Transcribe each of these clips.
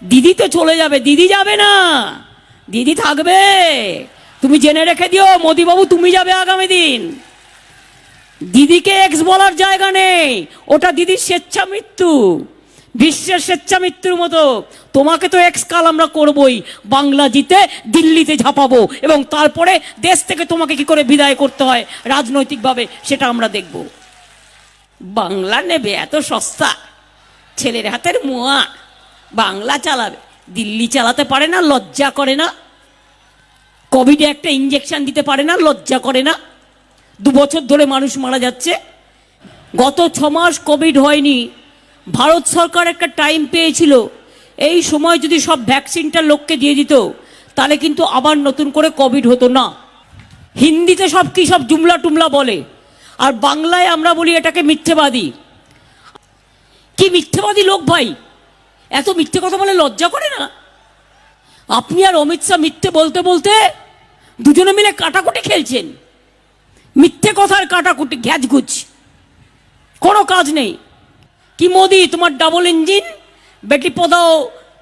দিদি তো চলে যাবে, দিদি যাবে না, দিদি থাকবে। তুমি জেনে রেখে দিও মোদিবাবু, তুমি যাবে আগামী দিন। দিদিকে এক্স বলার জায়গা নেই, ওটা দিদির স্বেচ্ছা মৃত্যু, বিশ্বের স্বেচ্ছা মৃত্যুর মতো। তোমাকে তো এক্স কাল আমরা করবই, বাংলা জিতে দিল্লিতে ঝাঁপাবো, এবং তারপরে দেশ থেকে তোমাকে কি করে বিদায় করতে হয় রাজনৈতিকভাবে সেটা আমরা দেখব। বাংলা নেবে এত সস্তা, ছেলের হাতের মোয়া, বাংলা চালাবে, দিল্লি চালাতে পারে না, লজ্জা করে না? কোভিডে একটা ইঞ্জেকশন দিতে পারে না, লজ্জা করে না? 2 বছর ধরে মানুষ মারা যাচ্ছে, গত 6 মাস কোভিড হয়নি। ভারত সরকার একটা টাইম পেয়েছিল, এই সময় যদি সব ভ্যাকসিনটা লোককে দিয়ে দিত তাহলে কিন্তু আবার নতুন করে কোভিড হতো না। হিন্দিতে সব কি সব জুমলা টুমলা বলে, আর বাংলায় আমরা বলি এটাকে মিথ্যেবাদী। কি মিথ্যেবাদী লোক ভাই, এত মিথ্যে কথা বলে লজ্জা করে না? আপনি আর অমিত শাহ মিথ্যে বলতে বলতে দুজনে মিলে কাটাকুটি খেলছেন, মিথ্যে কথার কাটাকুটি, ঘ্যাজগুজ, কোনো কাজ নেই। কি মোদি, তোমার ডাবল ইঞ্জিন, বেটি পড়াও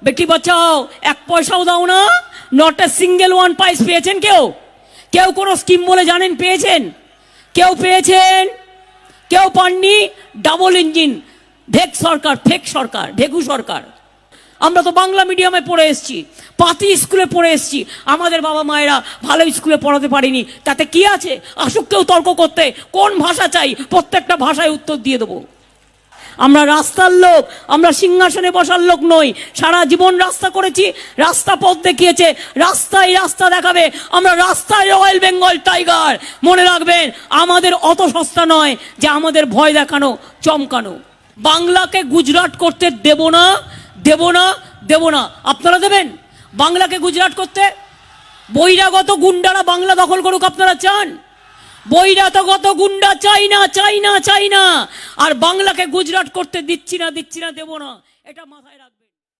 বেটি বাঁচাও, 1 পয়সাও দাও না, নট এ সিঙ্গেল ওয়ান পাইস পেয়েছেন কেউ? কেউ কোনো স্কিম বলে জানেন পেয়েছেন? কেউ পেয়েছেন? কেউ পাননি। ডাবল ইঞ্জিন, ভেগ সরকার, ফেক সরকার, ভেগু সরকার। আমরা তো বাংলা মিডিয়ামে পড়ে এসেছি, পাতি স্কুলে পড়ে এসেছি, আমাদের বাবা মায়েরা ভালো স্কুলে পড়াতে পারিনি, তাতে কি আছে? আসুক কেউ তর্ক করতে, কোন ভাষা চাই, প্রত্যেকটা ভাষায় উত্তর দিয়ে দেবো। আমরা রাস্তার লোক, আমরা সিংহাসনে বসার লোক নই। সারা জীবন রাস্তা করেছি, রাস্তা পথ দেখিয়েছে, রাস্তায় রাস্তা দেখাবে। আমরা রাস্তায় রয়্যাল বেঙ্গল টাইগার, মনে রাখবেন। আমাদের অত সস্তা নয় যে আমাদের ভয় দেখানো, চমকানো। বাংলাকে গুজরাট করতে দেব না, দেব না, দেব না। আপনারা দেবেন বাংলাকে গুজরাট করতে? বহিরাগত গুন্ডারা বাংলা দখল করুক আপনারা চান? বহিরাগত গুন্ডা চাই না, চাই না, চাই না। আর বাংলাকে গুজরাট করতে দিচ্ছি না, দিচ্ছি না, দেব না, এটা মাথায় রাখবেন।